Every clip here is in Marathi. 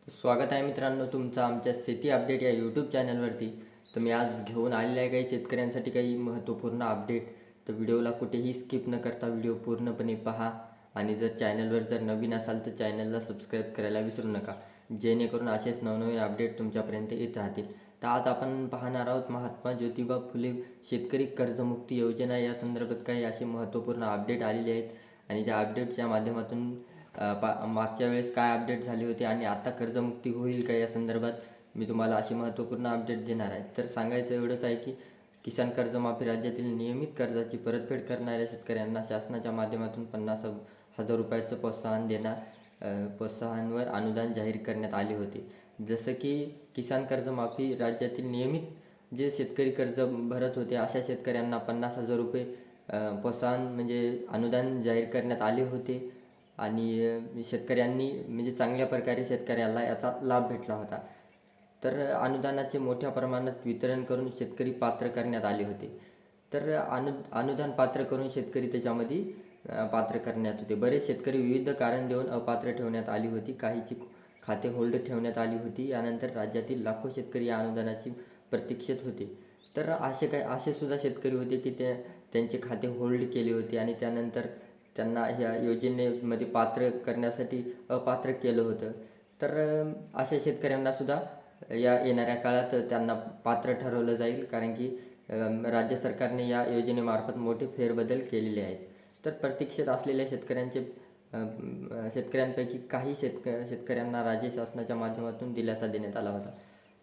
स्वागत आहे मित्रांनो तुमचं आमच्या शेती अपडेट या यूट्यूब चॅनलवरती. तर मी आज घेऊन आलेले आहे काही शेतकऱ्यांसाठी काही महत्त्वपूर्ण अपडेट. तर व्हिडिओला कुठेही स्किप न करता व्हिडिओ पूर्णपणे पहा आणि जर चॅनलवर जर नवीन असाल तर चॅनलला सबस्क्राईब करायला विसरू नका, जेणेकरून असेच नवनवीन अपडेट तुमच्यापर्यंत येत राहतील. तर आज आपण पाहणार आहोत महात्मा ज्योतिबा फुले शेतकरी कर्जमुक्ती योजना या संदर्भात काही असे महत्त्वपूर्ण अपडेट आलेले आहेत आणि त्या अपडेटच्या माध्यमातून मागच्या वेळेस काय अपडेट झाले होते आणि आता कर्जमुक्ती होईल का या संदर्भात मी तुम्हाला अशी महत्त्वपूर्ण अपडेट देणार आहे. तर सांगायचं एवढंच आहे की किसान कर्जमाफी राज्यातील नियमित कर्जाची परतफेड करणाऱ्या शेतकऱ्यांना शासनाच्या माध्यमातून 50,000 रुपयाचं प्रोत्साहनवर अनुदान जाहीर करण्यात आले होते. जसं की किसान कर्जमाफी राज्यातील नियमित जे शेतकरी कर्ज भरत होते अशा शेतकऱ्यांना 50,000 रुपये प्रोत्साहन म्हणजे अनुदान जाहीर करण्यात आले होते आणि शेतकऱ्यांनी म्हणजे चांगल्या प्रकारे शेतकऱ्याला याचा लाभ भेटला होता. तर अनुदानाचे मोठ्या प्रमाणात वितरण करून शेतकरी पात्र करण्यात आले होते. तर अनुदान पात्र करून शेतकरी त्याच्यामध्ये पात्र करण्यात होते. बरेच शेतकरी विविध कारण देऊन अपात्र ठेवण्यात आली होती. काहीची खाते होल्ड ठेवण्यात आली होती. यानंतर राज्यातील लाखो शेतकरी या अनुदानाची प्रतीक्षेत होते. तर असे सुद्धा शेतकरी होते की त्यांचे खाते होल्ड केले होते आणि त्यानंतर त्यांना ह्या योजनेमध्ये पात्र करण्यासाठी अपात्र केलं होतं. तर अशा शेतकऱ्यांनासुद्धा येणाऱ्या काळात त्यांना पात्र ठरवलं जाईल, कारण की राज्य सरकारने या योजनेमार्फत मोठे फेरबदल केलेले आहेत. तर प्रतीक्षेत असलेल्या शेतकऱ्यांपैकी काही शेतकऱ्यांना राज्य शासनाच्या माध्यमातून दिलासा देण्यात आला होता.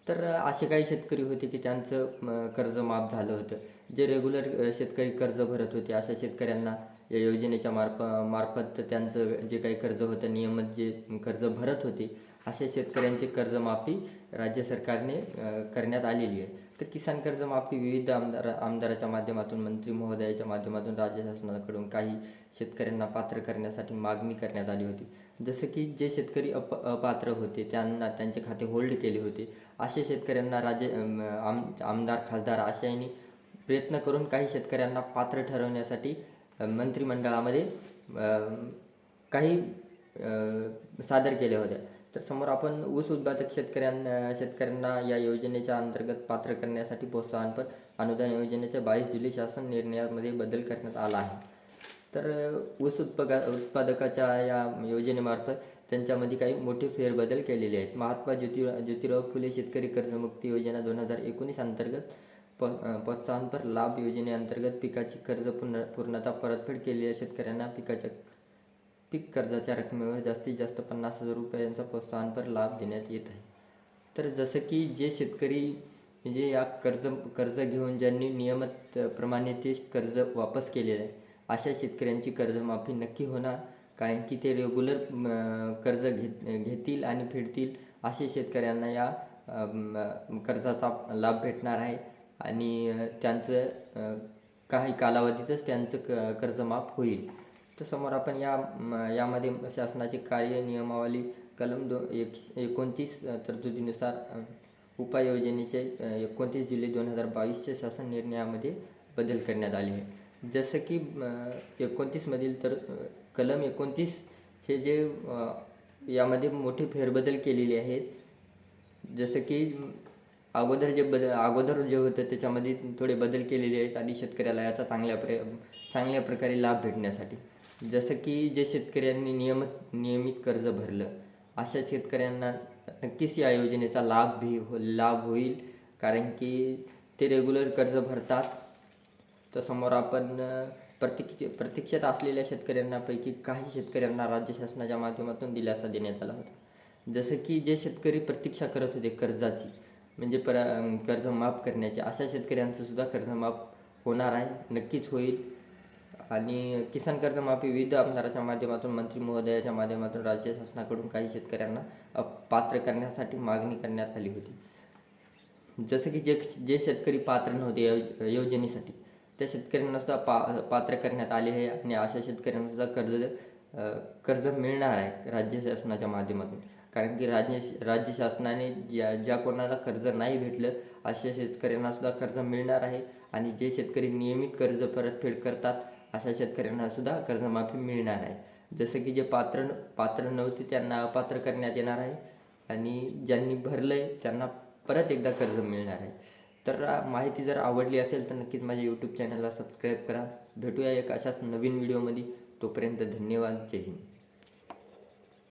तर असे काही शेतकरी होते की त्यांचं कर्ज माफ झालं होतं. जे रेग्युलर शेतकरी कर्ज भरत होते अशा शेतकऱ्यांना या योजनेच्या मार्फत त्यांचं जे काही कर्ज होतं, नियमित जे कर्ज भरत होते अशा शेतकऱ्यांची कर्जमाफी राज्य सरकारने करण्यात आलेली आहे. तर किसान कर्जमाफी विविध आमदाराच्या माध्यमातून, मंत्री महोदयाच्या माध्यमातून राज्य शासनाकडून काही शेतकऱ्यांना पात्र करण्यासाठी मागणी करण्यात आली होती. जसं की जे शेतकरी अपात्र होते त्यांना त्यांचे खाते होल्ड केले होते अशा शेतकऱ्यांना आमदार खासदार अशांनी प्रयत्न करून काही शेतकऱ्यांना पात्र ठरवण्यासाठी मंत्रिमंडळामध्ये काही सादर केल्या होत्या. तर समोर आपण ऊस उत्पादक शेतकऱ्यांना या योजनेच्या अंतर्गत पात्र करण्यासाठी प्रोत्साहनपर अनुदान योजनेच्या 22 जुलै शासन निर्णयामध्ये बदल करण्यात आला आहे. तर ऊस उत्पादकाच्या या योजनेमार्फत त्यांच्यामध्ये काही मोठे फेरबदल केलेले आहेत. महात्मा ज्योतिराव फुले शेतकरी कर्जमुक्ती योजना 2019 अंतर्गत प्रोत्साहनपर लाभ योजनेअंतर्गत पिकाची कर्ज पूर्णतः परतफेड केलेल्या शेतकऱ्यांना पीक कर्जाच्या रकमेवर जास्तीत जास्त 50,000 रुपयांचा प्रोत्साहनपर लाभ देण्यात येत आहे. तर जसं की जे शेतकरी म्हणजे या कर्ज घेऊन ज्यांनी नियमित प्रमाणे ते कर्ज वापस केलेलं आहे अशा शेतकऱ्यांची कर्जमाफी नक्की होणार, कारण की ते रेग्युलर कर्ज घेतील आणि फेडतील असे शेतकऱ्यांना या कर्जाचा लाभ भेटणार आहे आणि त्यांचं काही कालावधीतच त्यांचं कर्ज माफ होईल. तर समोर आपण यामध्ये शासनाची कार्य नियमावली कलम 29 तरतुदीनुसार उपाययोजनेचे 29 जुलै 2022च्या शासन निर्णयामध्ये बदल करण्यात आले आहे. जसं की 29मधील तर कलम 29 जे यामध्ये मोठे फेरबदल केलेले आहेत. जसं की अगोदर जे होतं त्याच्यामध्ये थोडे बदल केलेले आहेत आणि शेतकऱ्याला याचा चांगल्या प्रकारे लाभ भेटण्यासाठी. जसं की जे शेतकऱ्यांनी नियमित कर्ज भरलं अशा शेतकऱ्यांना नक्कीच या योजनेचा लाभ होईल, कारण की ते रेग्युलर कर्ज भरतात. तर समोर आपण प्रतीक्षेत असलेल्या शेतकऱ्यांपैकी काही शेतकऱ्यांना राज्य शासनाच्या माध्यमातून दिलासा देण्यात आला होता. जसं की जे शेतकरी प्रतीक्षा करत होते कर्जाची म्हणजे कर्ज माफ करण्याचे अशा शेतकऱ्यांचं सुद्धा कर्ज माफ होणार आहे, नक्कीच होईल. आणि किसान कर्जमाफी विविध आमदाराच्या माध्यमातून, मंत्री महोदयाच्या माध्यमातून राज्य शासनाकडून काही शेतकऱ्यांना पात्र करण्यासाठी मागणी करण्यात आली होती. जसं की जे शेतकरी पात्र नव्हते योजनेसाठी त्या शेतकऱ्यांना सुद्धा पात्र करण्यात आले आहे आणि अशा शेतकऱ्यांना सुद्धा कर्ज मिळणार आहे राज्य शासनाच्या माध्यमातून, कारण की राज्य शासनाने ज्या कोणाला कर्ज नाही भेटलं अशा शेतकऱ्यांना सुद्धा कर्ज मिळणार आहे आणि जे शेतकरी नियमित कर्ज परतफेड करतात अशा शेतकऱ्यांना सुद्धा कर्जमाफी मिळणार आहे. जसं की जे पात्र नव्हते त्यांना अपात्र करण्यात येणार आहे आणि ज्यांनी भरलं आहे त्यांना परत एकदा कर्ज मिळणार आहे. तर माहिती जर आवडली असेल तर नक्कीच माझ्या यूट्यूब चॅनलला सबस्क्राईब करा. भेटूया एक अशाच नवीन व्हिडिओमध्ये. तोपर्यंत धन्यवाद. जय हिंद.